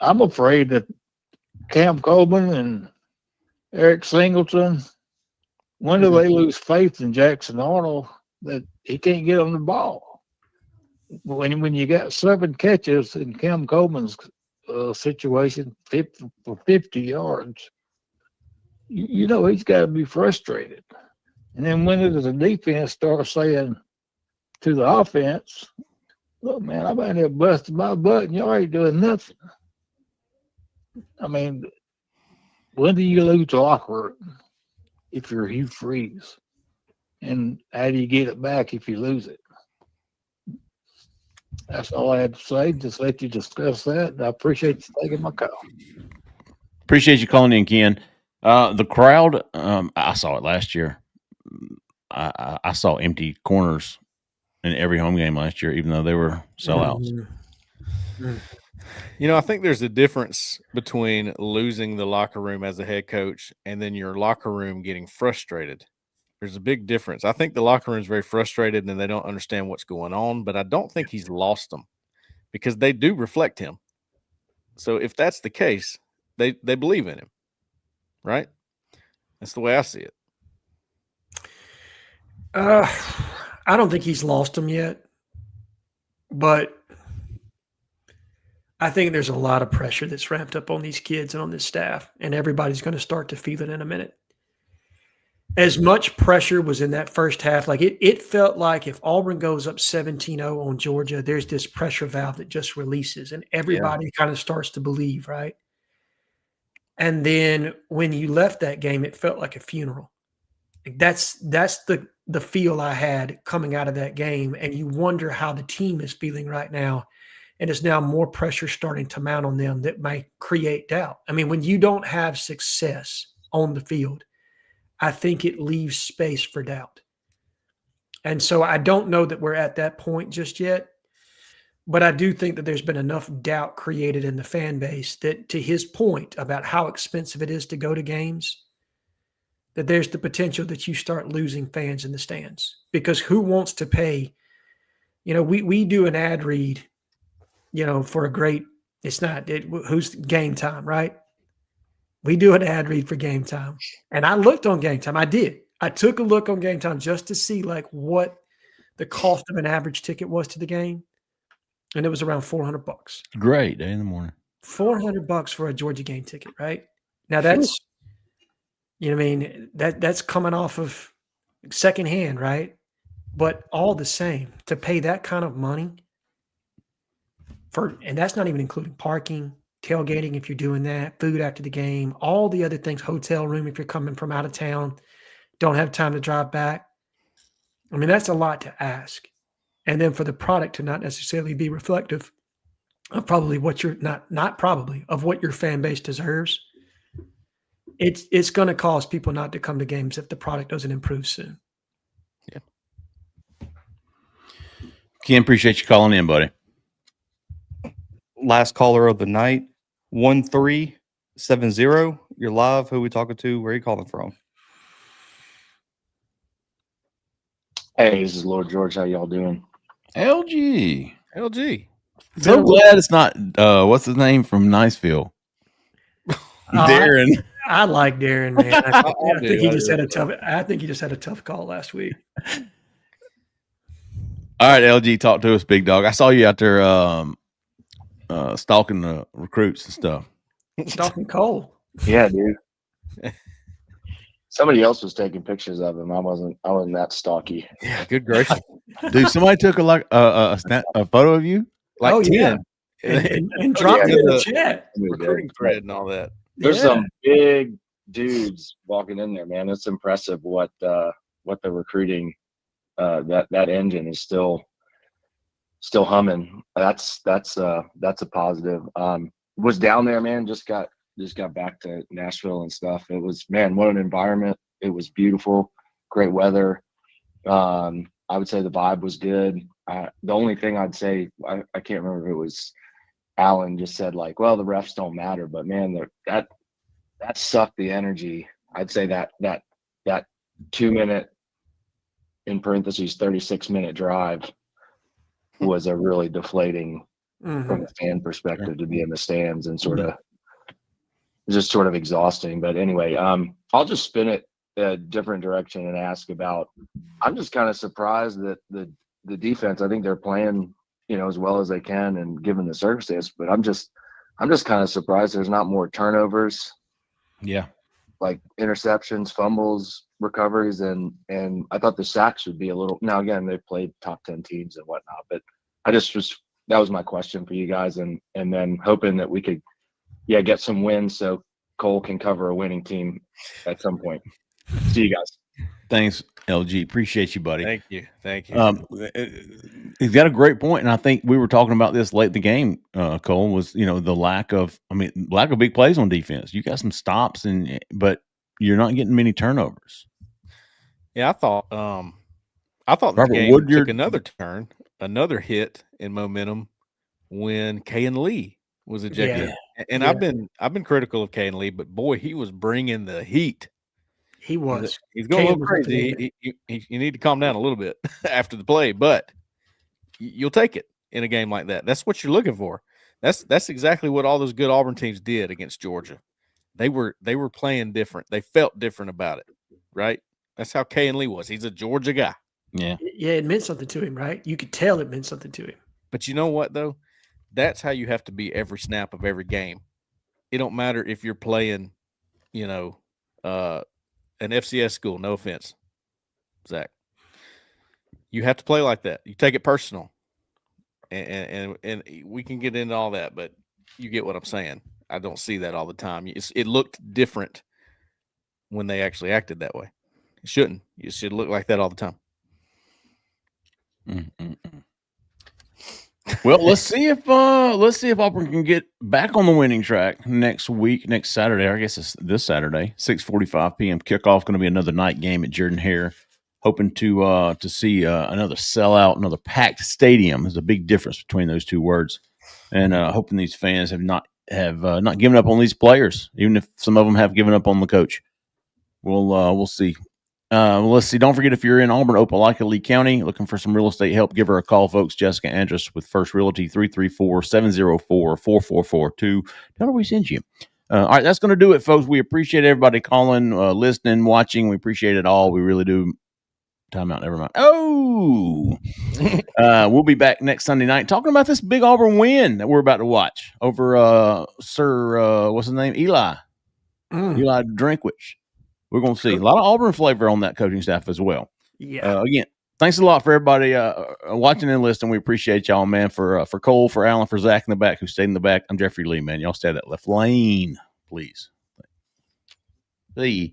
afraid that Cam Coleman and Eric Singleton, when do they lose faith in Jackson Arnold that he can't get on the ball? When you got 7 catches in Cam Coleman's situation, 50 yards, you know he's got to be frustrated. And then when does the defense start saying to the offense, look, man, I'm out here busting my butt and y'all ain't doing nothing. I mean, when do you lose the locker room if you're Hugh Freeze? And how do you get it back if you lose it? That's all I had to say. Just let you discuss that. I appreciate you taking my call. Appreciate you calling in, Ken. The crowd, I saw it last year. I saw empty corners in every home game last year, even though they were sellouts. You know, I think there's a difference between losing the locker room as a head coach and then your locker room getting frustrated. There's a big difference. I think the locker room is very frustrated and they don't understand what's going on, but I don't think he's lost them because they do reflect him. So if that's the case, they believe in him, right? That's the way I see it. I don't think he's lost them yet, but I think there's a lot of pressure that's ramped up on these kids and on this staff, and everybody's going to start to feel it in a minute. As much pressure was in that first half, like it felt like if Auburn goes up 17-0 on Georgia, there's this pressure valve that just releases, and everybody kind of starts to believe, right? And then when you left that game, it felt like a funeral. That's the feel I had coming out of that game, and you wonder how the team is feeling right now. And it's now more pressure starting to mount on them that might create doubt. I mean, when you don't have success on the field, I think it leaves space for doubt. And so I don't know that we're at that point just yet, but I do think that there's been enough doubt created in the fan base that, to his point about how expensive it is to go to games, that there's the potential that you start losing fans in the stands. Because who wants to pay? You know, we do an ad read, you know, for a great It's not. Who's Game Time, right? We do an ad read for Game Time. And I looked on Game Time. I did. I took a look on Game Time just to see like what the cost of an average ticket was to the game. And it was around $400. Great day in the morning. $400 for a Georgia game ticket, right? Now that's, you know what I mean? That's coming off of secondhand, right? But all the same, to pay that kind of money and that's not even including parking, tailgating if you're doing that, food after the game, all the other things, hotel room if you're coming from out of town, don't have time to drive back. I mean, that's a lot to ask. And then for the product to not necessarily be reflective of probably what you're not probably of what your fan base deserves, it's going to cause people not to come to games if the product doesn't improve soon. Yeah. Ken, appreciate you calling in, buddy. Last caller of the night, 1370. You're live. Who we talking to? Where are you calling from? Hey, this is Lord George. How y'all doing? LG. So glad it's not what's his name from Niceville. Darren. I like Darren, man. I think he just had a tough call last week. All right, LG, talk to us, big dog. I saw you out there stalking the recruits and stuff. Stalking Cole. Yeah, dude. Somebody else was taking pictures of him. I wasn't that stalky. Yeah, good gracious. Dude, somebody took a photo of you? Like 10. Yeah. And dropped it in the chat. Recruiting thread and all that. There's some big dudes walking in there, man. It's impressive what the recruiting that engine is still humming. That's a positive. Was down there, man. Just got back to Nashville and stuff. It was, man, what an environment. It was beautiful, great weather. I would say the vibe was good. The only thing I'd say, I can't remember if it was Alan just said like, well, the refs don't matter, but man, that sucked the energy. I'd say that 2 minute, in parentheses, 36-minute drive was a really deflating from a fan perspective to be in the stands and sort of exhausting. But anyway, I'll just spin it a different direction and ask about, I'm just kind of surprised that the defense, I think they're playing, as well as they can and given the circumstance, but I'm just kind of surprised there's not more turnovers. Yeah. Like interceptions, fumbles, recoveries, and I thought the sacks would be a little, now again, they played top 10 teams and whatnot, but that was my question for you guys. And then hoping that we could, get some wins so Cole can cover a winning team at some point. See you guys. Thanks, LG. Appreciate you, buddy. Thank you. He's got a great point, and I think we were talking about this late in the game. Cole was, the lack of big plays on defense. You got some stops, but you're not getting many turnovers. Yeah, I thought the game took another turn, another hit in momentum when Kayan Lee was ejected. Yeah. And I've been critical of Kayan Lee, but boy, he was bringing the heat. He was. He's going a little crazy. You need to calm down a little bit after the play, but you'll take it in a game like that. That's what you're looking for. That's exactly what all those good Auburn teams did against Georgia. They were playing different. They felt different about it, right? That's how Kayan Lee was. He's a Georgia guy. Yeah. Yeah, it meant something to him, right? You could tell it meant something to him. But you know what, though? That's how you have to be every snap of every game. It don't matter if you're playing, an FCS school. No offense, Zach. You have to play like that. You take it personal, and we can get into all that, but you get what I'm saying. I don't see that all the time. It looked different when they actually acted that way. It shouldn't. It should look like that all the time. Well, let's see if Auburn can get back on the winning track next Saturday. I guess it's this Saturday, 6:45 p.m. kickoff. Going to be another night game at Jordan-Hare. Hoping to see another sellout, another packed stadium. There's a big difference between those two words, and hoping these fans have not given up on these players, even if some of them have given up on the coach. We'll see. Let's see. Don't forget, if you're in Auburn, Opelika, Lee County, looking for some real estate help, give her a call, folks. Jessica Andrus with First Realty, 334-704-4442. Tell her we sent you. All right, that's going to do it, folks. We appreciate everybody calling, listening, watching. We appreciate it all. We really do. Time out. Never mind. Oh, we'll be back next Sunday night talking about this big Auburn win that we're about to watch over what's his name? Eli Drinkwich. We're going to see a lot of Auburn flavor on that coaching staff as well. Yeah. Again, thanks a lot for everybody watching and listening. We appreciate y'all, man. For Cole, for Alan, for Zach in the back who stayed in the back. I'm Jeffrey Lee, man. Y'all stay at that left lane, please. See you.